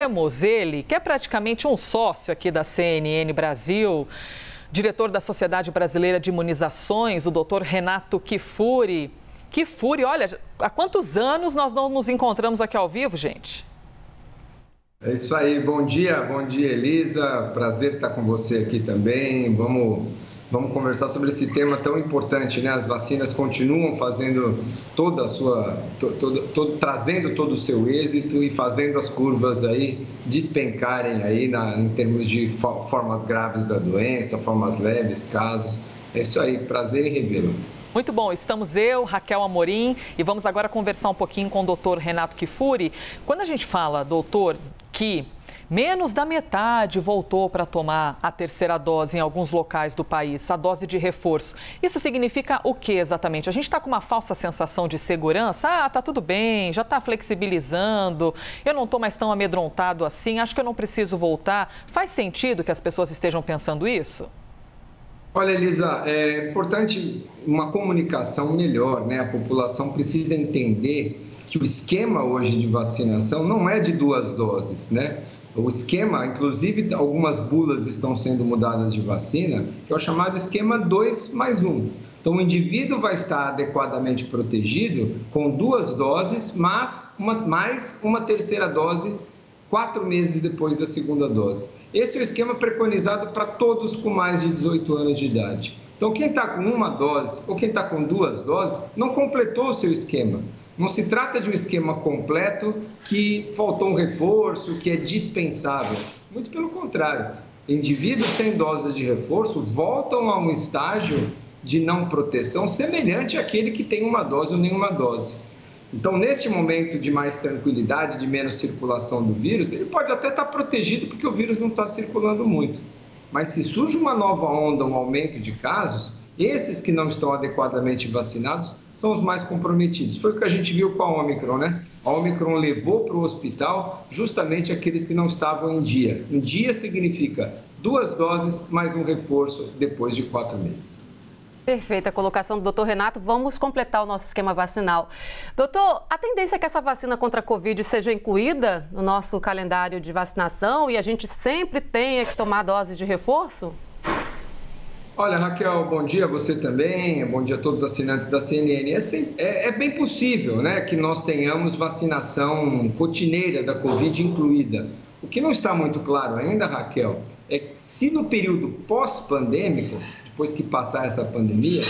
Temos ele, que é praticamente um sócio aqui da CNN Brasil, diretor da Sociedade Brasileira de Imunizações, o doutor Renato Kifuri. Kifuri, olha, há quantos anos nós não nos encontramos aqui ao vivo, gente? É isso aí, bom dia Elisa, prazer estar com você aqui também. Vamos conversar sobre esse tema tão importante, né? As vacinas continuam fazendo toda a sua, trazendo todo o seu êxito e fazendo as curvas aí despencarem aí em termos de formas graves da doença, formas leves, casos. É isso aí, prazer em revê-lo. Muito bom, estamos eu, Raquel Amorim, e vamos agora conversar um pouquinho com o doutor Renato Kifuri. Quando a gente fala, doutor, que menos da metade voltou para tomar a terceira dose em alguns locais do país, a dose de reforço. Isso significa o que exatamente? A gente está com uma falsa sensação de segurança? Ah, tá tudo bem, já está flexibilizando, eu não estou mais tão amedrontado assim, acho que eu não preciso voltar. Faz sentido que as pessoas estejam pensando isso? Olha, Elisa, é importante uma comunicação melhor, né? A população precisa entender que o esquema hoje de vacinação não é de 2 doses, né? O esquema, inclusive, algumas bulas estão sendo mudadas de vacina, que é o chamado esquema 2+1. Então, o indivíduo vai estar adequadamente protegido com 2 doses, mas mais uma terceira dose 4 meses depois da segunda dose. Esse é o esquema preconizado para todos com mais de 18 anos de idade. Então, quem está com 1 dose ou quem está com 2 doses não completou o seu esquema. Não se trata de um esquema completo que faltou um reforço, que é dispensável. Muito pelo contrário, indivíduos sem doses de reforço voltam a um estágio de não proteção semelhante àquele que tem 1 dose ou nenhuma dose. Então, neste momento de mais tranquilidade, de menos circulação do vírus, ele pode até estar protegido porque o vírus não está circulando muito. Mas se surge uma nova onda, um aumento de casos, esses que não estão adequadamente vacinados são os mais comprometidos. Foi o que a gente viu com a Omicron, né? A Omicron levou para o hospital justamente aqueles que não estavam em dia. Em dia significa 2 doses mais um reforço depois de 4 meses. Perfeita a colocação do doutor Renato. Vamos completar o nosso esquema vacinal. Doutor, a tendência é que essa vacina contra a Covid seja incluída no nosso calendário de vacinação e a gente sempre tenha que tomar doses de reforço? Olha, Raquel, bom dia a você também, bom dia a todos os assinantes da CNN. É bem possível, né, que nós tenhamos vacinação rotineira da Covid incluída. O que não está muito claro ainda, Raquel, é se no período pós-pandêmico, depois que passar essa pandemia,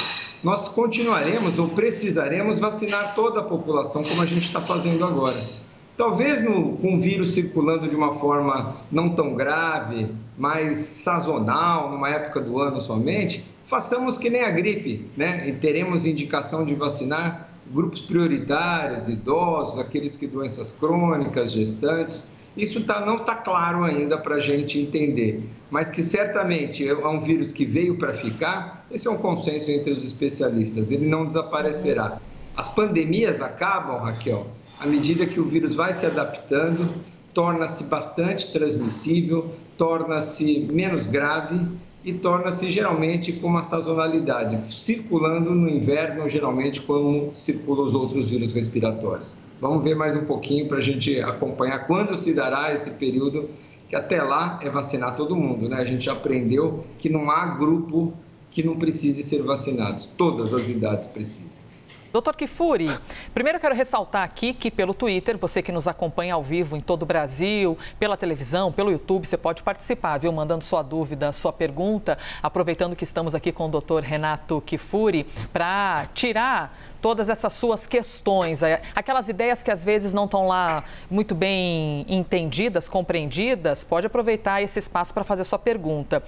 nós continuaremos ou precisaremos vacinar toda a população como a gente está fazendo agora. Talvez com o vírus circulando de uma forma não tão grave, mais sazonal, numa época do ano somente, façamos que nem a gripe, né? E teremos indicação de vacinar grupos prioritários, idosos, aqueles que doenças crônicas, gestantes. Isso não está claro ainda para a gente entender, mas que certamente é um vírus que veio para ficar. Esse é um consenso entre os especialistas, ele não desaparecerá. As pandemias acabam, Raquel, à medida que o vírus vai se adaptando, torna-se bastante transmissível, torna-se menos grave e torna-se geralmente com uma sazonalidade, circulando no inverno, geralmente como circulam os outros vírus respiratórios. Vamos ver mais um pouquinho para a gente acompanhar quando se dará esse período, que até lá é vacinar todo mundo, né? A gente já aprendeu que não há grupo que não precise ser vacinado, todas as idades precisam. Doutor Kifuri, primeiro eu quero ressaltar aqui que pelo Twitter, você que nos acompanha ao vivo em todo o Brasil, pela televisão, pelo YouTube, você pode participar, viu? Mandando sua dúvida, sua pergunta, aproveitando que estamos aqui com o doutor Renato Kifuri, para tirar todas essas suas questões, aquelas ideias que às vezes não estão lá muito bem entendidas, compreendidas, pode aproveitar esse espaço para fazer sua pergunta.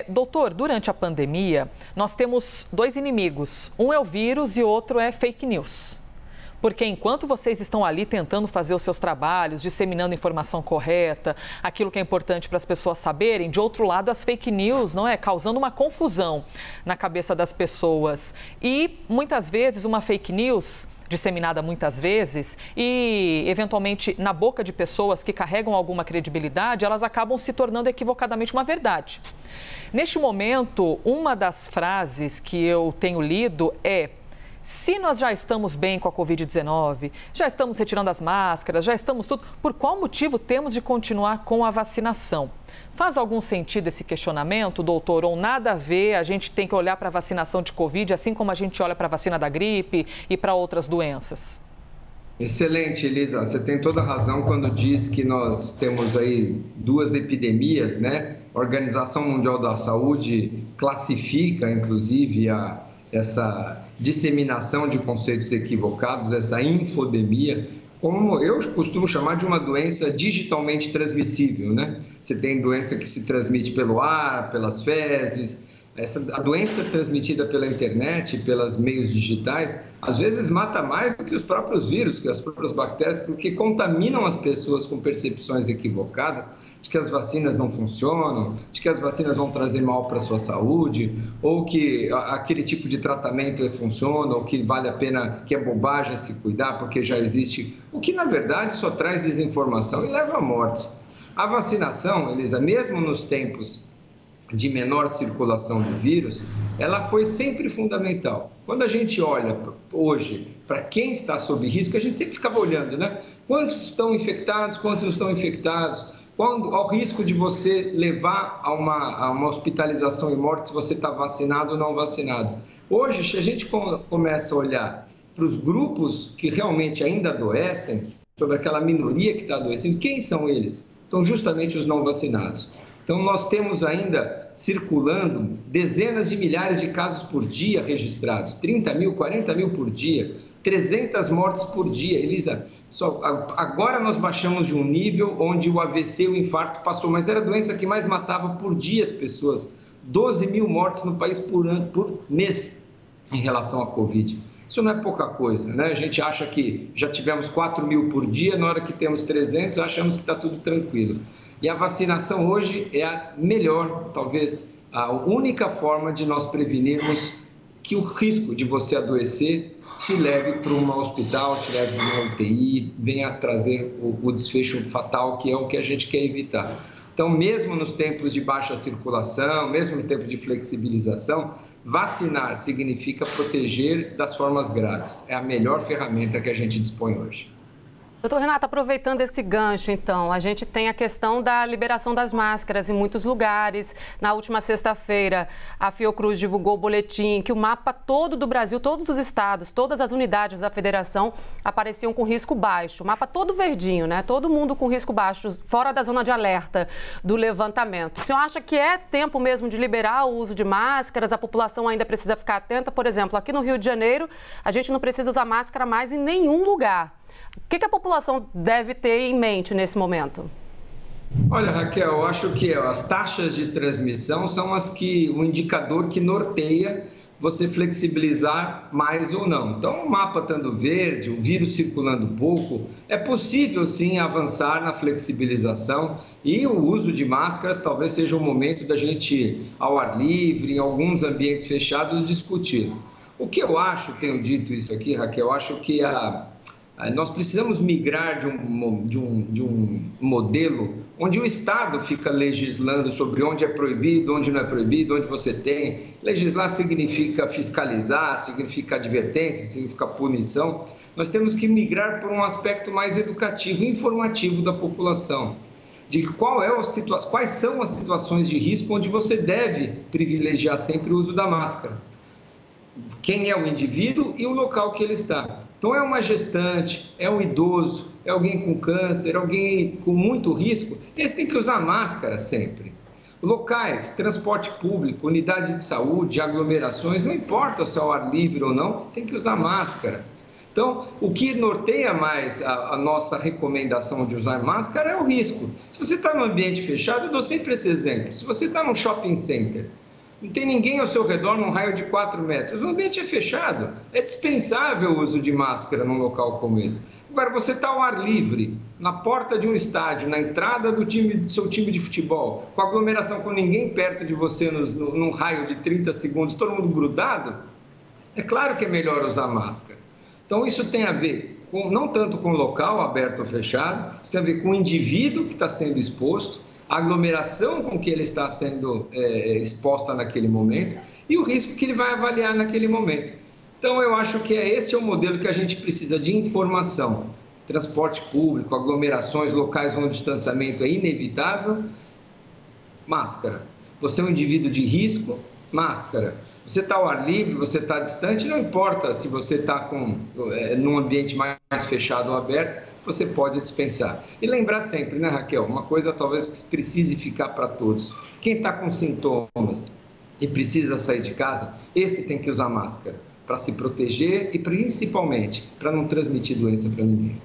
Doutor, durante a pandemia, nós temos 2 inimigos, um é o vírus e outro é fake news. Porque enquanto vocês estão ali tentando fazer os seus trabalhos, disseminando informação correta, aquilo que é importante para as pessoas saberem, de outro lado, as fake news, não é? Causando uma confusão na cabeça das pessoas. E, muitas vezes, uma fake news disseminada muitas vezes e, eventualmente, na boca de pessoas que carregam alguma credibilidade, elas acabam se tornando equivocadamente uma verdade. Neste momento, uma das frases que eu tenho lido é: Se nós já estamos bem com a Covid-19, já estamos retirando as máscaras, já estamos tudo, por qual motivo temos de continuar com a vacinação? Faz algum sentido esse questionamento, doutor, ou nada a ver? A gente tem que olhar para a vacinação de Covid, assim como a gente olha para a vacina da gripe e para outras doenças? Excelente, Elisa. Você tem toda a razão quando diz que nós temos aí 2 epidemias, né? A Organização Mundial da Saúde classifica, inclusive, essa disseminação de conceitos equivocados, essa infodemia, como eu costumo chamar de uma doença digitalmente transmissível, né? Você tem doença que se transmite pelo ar, pelas fezes. A doença transmitida pela internet, pelos meios digitais, às vezes mata mais do que os próprios vírus, que as próprias bactérias, porque contaminam as pessoas com percepções equivocadas de que as vacinas não funcionam, de que as vacinas vão trazer mal para a sua saúde, ou que aquele tipo de tratamento funciona, ou que vale a pena, que é bobagem se cuidar, porque já existe, o que na verdade só traz desinformação e leva a mortes. A vacinação, Elisa, mesmo nos tempos de menor circulação do vírus, ela foi sempre fundamental. Quando a gente olha hoje para quem está sob risco, a gente sempre ficava olhando, né? Quantos estão infectados, quantos não estão infectados, ao risco de você levar a uma hospitalização e morte se você está vacinado ou não vacinado. Hoje, se a gente começa a olhar para os grupos que realmente ainda adoecem, sobre aquela minoria que está adoecendo, quem são eles? São justamente os não vacinados. Então, nós temos ainda circulando dezenas de milhares de casos por dia registrados, 30 mil, 40 mil por dia, 300 mortes por dia. Elisa, agora nós baixamos de um nível onde o AVC e o infarto passou, mas era a doença que mais matava por dia as pessoas. 12 mil mortes no país por mês em relação à Covid. Isso não é pouca coisa, né? A gente acha que já tivemos 4 mil por dia, na hora que temos 300, achamos que está tudo tranquilo. E a vacinação hoje é a melhor, talvez a única forma de nós prevenirmos que o risco de você adoecer te leve para um hospital, te leve para uma UTI, venha trazer o desfecho fatal, que é o que a gente quer evitar. Então, mesmo nos tempos de baixa circulação, mesmo no tempo de flexibilização, vacinar significa proteger das formas graves. É a melhor ferramenta que a gente dispõe hoje. Doutor Renato, aproveitando esse gancho, então, a gente tem a questão da liberação das máscaras em muitos lugares. Na última sexta-feira, a Fiocruz divulgou o boletim que o mapa todo do Brasil, todos os estados, todas as unidades da federação apareciam com risco baixo. O mapa todo verdinho, né? Todo mundo com risco baixo, fora da zona de alerta do levantamento. O senhor acha que é tempo mesmo de liberar o uso de máscaras? A população ainda precisa ficar atenta? Por exemplo, aqui no Rio de Janeiro, a gente não precisa usar máscara mais em nenhum lugar. O que a população deve ter em mente nesse momento? Olha, Raquel, eu acho que as taxas de transmissão são o indicador que norteia você flexibilizar mais ou não. Então, o mapa estando verde, o vírus circulando pouco, é possível sim avançar na flexibilização e o uso de máscaras talvez seja o momento da gente, ao ar livre, em alguns ambientes fechados, discutir. O que eu acho, tenho dito isso aqui, Raquel, eu acho que nós precisamos migrar de um modelo onde o Estado fica legislando sobre onde é proibido, onde não é proibido, onde você tem. Legislar significa fiscalizar, significa advertência, significa punição. Nós temos que migrar para um aspecto mais educativo, informativo da população, de quais são as situações de risco onde você deve privilegiar sempre o uso da máscara. Quem é o indivíduo e o local que ele está. Então, é uma gestante, é um idoso, é alguém com câncer, alguém com muito risco, eles têm que usar máscara sempre. Locais, transporte público, unidade de saúde, aglomerações, não importa se é ao ar livre ou não, tem que usar máscara. Então, o que norteia mais a nossa recomendação de usar máscara é o risco. Se você está num ambiente fechado, eu dou sempre esse exemplo. Se você está num shopping center, não tem ninguém ao seu redor num raio de 4 metros. O ambiente é fechado. É dispensável o uso de máscara num local como esse. Agora, você está ao ar livre, na porta de um estádio, na entrada do seu time de futebol, com aglomeração, com ninguém perto de você num raio de 30 segundos, todo mundo grudado, é claro que é melhor usar máscara. Então, isso tem a ver não tanto com o local aberto ou fechado, isso tem a ver com o indivíduo que está sendo exposto, a aglomeração com que ele está sendo exposta naquele momento e o risco que ele vai avaliar naquele momento. Então, eu acho que esse é o modelo que a gente precisa de informação. Transporte público, aglomerações, locais onde o distanciamento é inevitável, máscara. Você é um indivíduo de risco, máscara. Você está ao ar livre, você está distante, não importa se você está num ambiente mais fechado ou aberto, você pode dispensar. E lembrar sempre, né, Raquel, uma coisa talvez que precise ficar para todos. Quem está com sintomas e precisa sair de casa, esse tem que usar máscara para se proteger e principalmente para não transmitir doença para ninguém.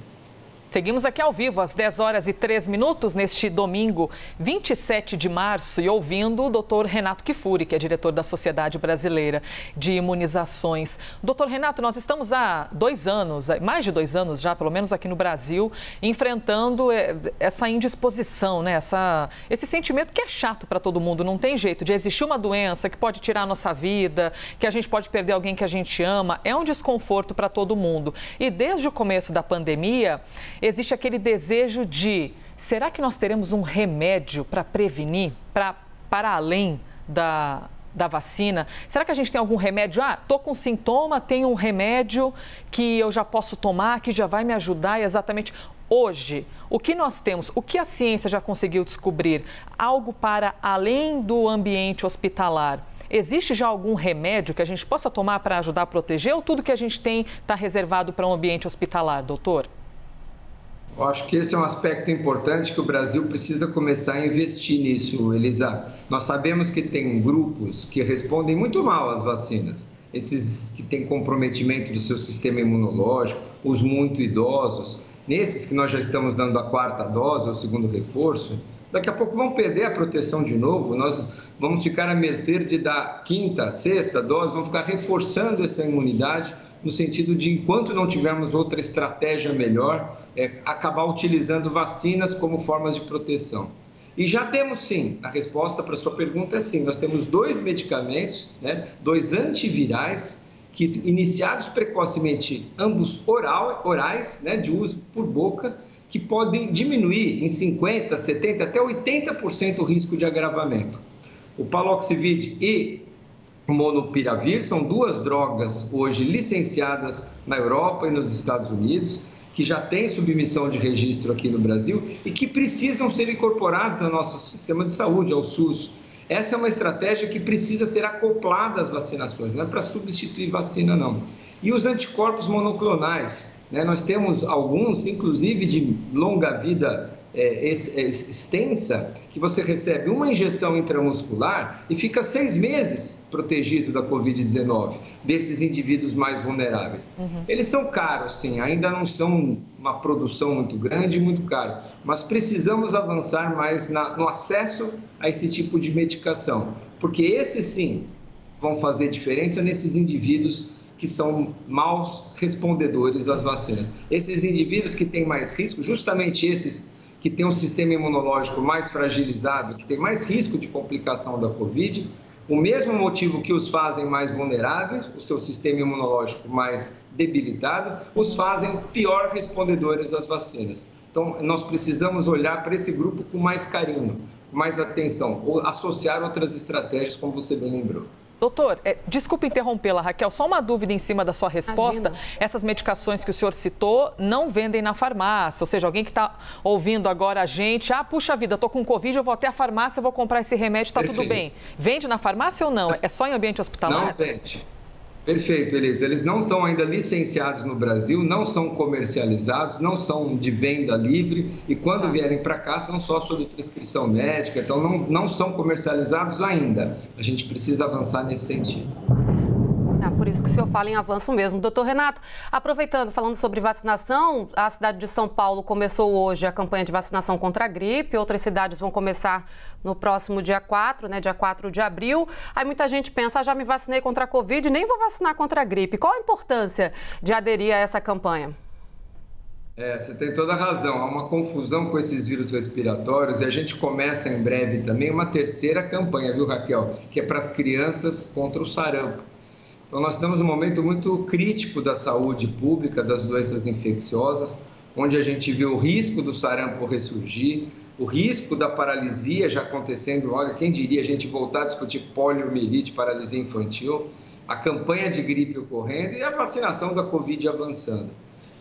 Seguimos aqui ao vivo, às 10h03, neste domingo, 27 de março, e ouvindo o doutor Renato Kfouri, que é diretor da Sociedade Brasileira de Imunizações. Doutor Renato, nós estamos há 2 anos, mais de 2 anos já, pelo menos aqui no Brasil, enfrentando essa indisposição, né? Esse sentimento que é chato para todo mundo, não tem jeito, de existir uma doença que pode tirar a nossa vida, que a gente pode perder alguém que a gente ama, é um desconforto para todo mundo. E desde o começo da pandemia, existe aquele desejo de, será que nós teremos um remédio para prevenir, para além da vacina? Será que a gente tem algum remédio? Estou com sintoma, tenho um remédio que eu já posso tomar, que já vai me ajudar exatamente hoje. O que nós temos, o que a ciência já conseguiu descobrir? Algo para além do ambiente hospitalar. Existe já algum remédio que a gente possa tomar para ajudar a proteger ou tudo que a gente tem está reservado para um ambiente hospitalar, doutor? Eu acho que esse é um aspecto importante que o Brasil precisa começar a investir nisso, Elisa. Nós sabemos que tem grupos que respondem muito mal às vacinas. Esses que têm comprometimento do seu sistema imunológico, os muito idosos, nesses que nós já estamos dando a 4ª dose, ou o 2º reforço, daqui a pouco vão perder a proteção de novo, nós vamos ficar à mercê da 5ª, 6ª dose, vamos ficar reforçando essa imunidade, no sentido de, enquanto não tivermos outra estratégia melhor, acabar utilizando vacinas como formas de proteção. E já temos sim, a resposta para a sua pergunta é sim, nós temos 2 medicamentos, 2 antivirais, que iniciados precocemente, ambos orais, de uso por boca, que podem diminuir em 50%, 70%, até 80% o risco de agravamento. O Paxlovid e o Molnupiravir são 2 drogas hoje licenciadas na Europa e nos Estados Unidos, que já têm submissão de registro aqui no Brasil e que precisam ser incorporadas ao nosso sistema de saúde, ao SUS. Essa é uma estratégia que precisa ser acoplada às vacinações, não é para substituir vacina, não. E os anticorpos monoclonais, nós temos alguns, inclusive de longa vida extensa, que você recebe uma injeção intramuscular e fica 6 meses protegido da Covid-19, desses indivíduos mais vulneráveis. Eles são caros, sim, ainda não são uma produção muito grande e muito caro, mas precisamos avançar mais no acesso a esse tipo de medicação, porque esses, sim, vão fazer diferença nesses indivíduos que são maus respondedores às vacinas. Esses indivíduos que têm mais risco, justamente esses que têm um sistema imunológico mais fragilizado, que têm mais risco de complicação da Covid, o mesmo motivo que os fazem mais vulneráveis, o seu sistema imunológico mais debilitado, os fazem pior respondedores às vacinas. Então, nós precisamos olhar para esse grupo com mais carinho, com mais atenção, ou associar outras estratégias, como você bem lembrou. Doutor, desculpa interrompê-la, Raquel, só uma dúvida em cima da sua resposta. Imagina. Essas medicações que o senhor citou não vendem na farmácia, ou seja, alguém que está ouvindo agora a gente, puxa vida, estou com Covid, eu vou até a farmácia, vou comprar esse remédio, está tudo bem. Vende na farmácia ou não? É só em ambiente hospitalar? Não vende. Perfeito, Elisa. Eles não estão ainda licenciados no Brasil, não são comercializados, não são de venda livre e quando vierem para cá são só sob prescrição médica, então não são comercializados ainda. A gente precisa avançar nesse sentido. Por isso que o senhor fala em avanço mesmo. Doutor Renato, aproveitando, falando sobre vacinação, a cidade de São Paulo começou hoje a campanha de vacinação contra a gripe, outras cidades vão começar no próximo dia 4, dia 4 de abril. Aí muita gente pensa, já me vacinei contra a Covid, nem vou vacinar contra a gripe. Qual a importância de aderir a essa campanha? Você tem toda a razão. Há uma confusão com esses vírus respiratórios e a gente começa em breve também uma 3ª campanha, viu, Raquel? Que é para as crianças contra o sarampo. Então, nós estamos num momento muito crítico da saúde pública, das doenças infecciosas, onde a gente vê o risco do sarampo ressurgir, o risco da paralisia já acontecendo. Olha, quem diria a gente voltar a discutir poliomielite, paralisia infantil, a campanha de gripe ocorrendo e a vacinação da Covid avançando.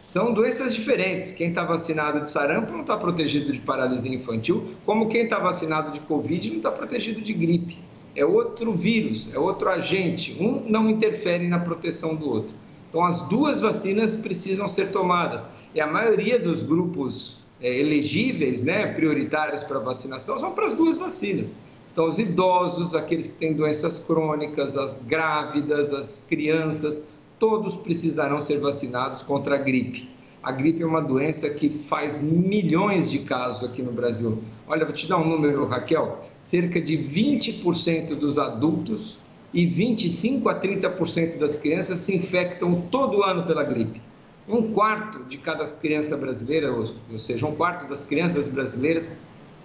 São doenças diferentes. Quem está vacinado de sarampo não está protegido de paralisia infantil, como quem está vacinado de Covid não está protegido de gripe. É outro vírus, é outro agente. Um não interfere na proteção do outro. Então, as duas vacinas precisam ser tomadas. E a maioria dos grupos elegíveis, prioritários para vacinação, são para as duas vacinas. Então, os idosos, aqueles que têm doenças crônicas, as grávidas, as crianças, todos precisarão ser vacinados contra a gripe. A gripe é uma doença que faz milhões de casos aqui no Brasil. Olha, vou te dar um número, Raquel. Cerca de 20% dos adultos e 25% a 30% das crianças se infectam todo ano pela gripe. Um quarto de cada criança brasileira, ou seja, um quarto das crianças brasileiras,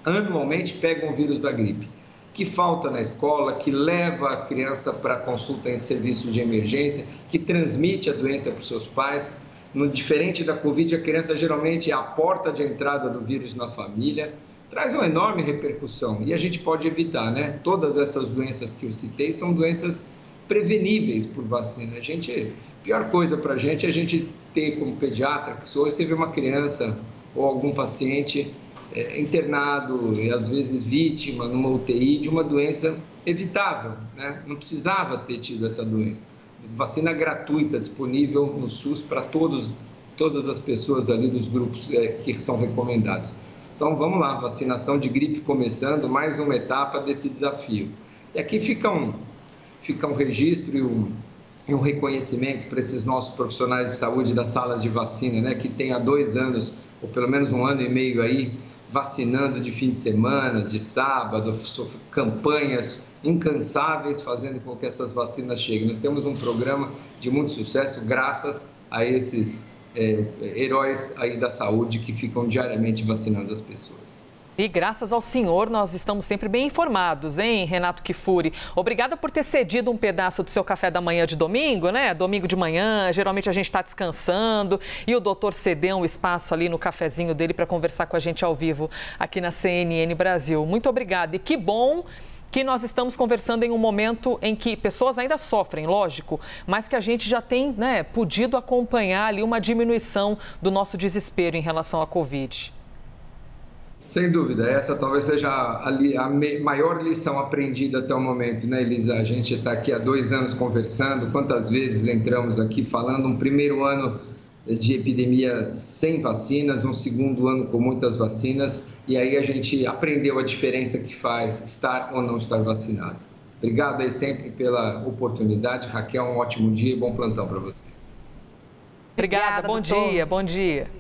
anualmente pegam o vírus da gripe, que falta na escola, que leva a criança para consulta em serviço de emergência, que transmite a doença para os seus pais. Diferente da Covid, a criança geralmente é a porta de entrada do vírus na família, traz uma enorme repercussão e a gente pode evitar, Todas essas doenças que eu citei são doenças preveníveis por vacina. A pior coisa para a gente é a gente ter, como pediatra, que sou, você vê uma criança ou algum paciente internado e às vezes vítima numa UTI de uma doença evitável, Não precisava ter tido essa doença. Vacina gratuita disponível no SUS para todas as pessoas ali dos grupos que são recomendados. Então vamos lá, vacinação de gripe começando, mais uma etapa desse desafio. E aqui fica um registro e um reconhecimento para esses nossos profissionais de saúde das salas de vacina, que tem há 2 anos, ou pelo menos 1 ano e meio aí, vacinando de fim de semana, de sábado, campanhas incansáveis fazendo com que essas vacinas cheguem. Nós temos um programa de muito sucesso graças a esses heróis aí da saúde que ficam diariamente vacinando as pessoas. E graças ao senhor, nós estamos sempre bem informados, hein, Renato Kfouri? Obrigada por ter cedido um pedaço do seu café da manhã de domingo, Domingo de manhã, geralmente a gente está descansando e o doutor cedeu um espaço ali no cafezinho dele para conversar com a gente ao vivo aqui na CNN Brasil. Muito obrigada e que bom que nós estamos conversando em um momento em que pessoas ainda sofrem, lógico, mas que a gente já tem podido acompanhar ali uma diminuição do nosso desespero em relação à Covid. Sem dúvida, essa talvez seja a maior lição aprendida até o momento, Elisa? A gente está aqui há 2 anos conversando, quantas vezes entramos aqui falando, um primeiro ano de epidemia sem vacinas, um segundo ano com muitas vacinas, e aí a gente aprendeu a diferença que faz estar ou não estar vacinado. Obrigado aí sempre pela oportunidade. Raquel, um ótimo dia e bom plantão para vocês. Obrigada, bom dia.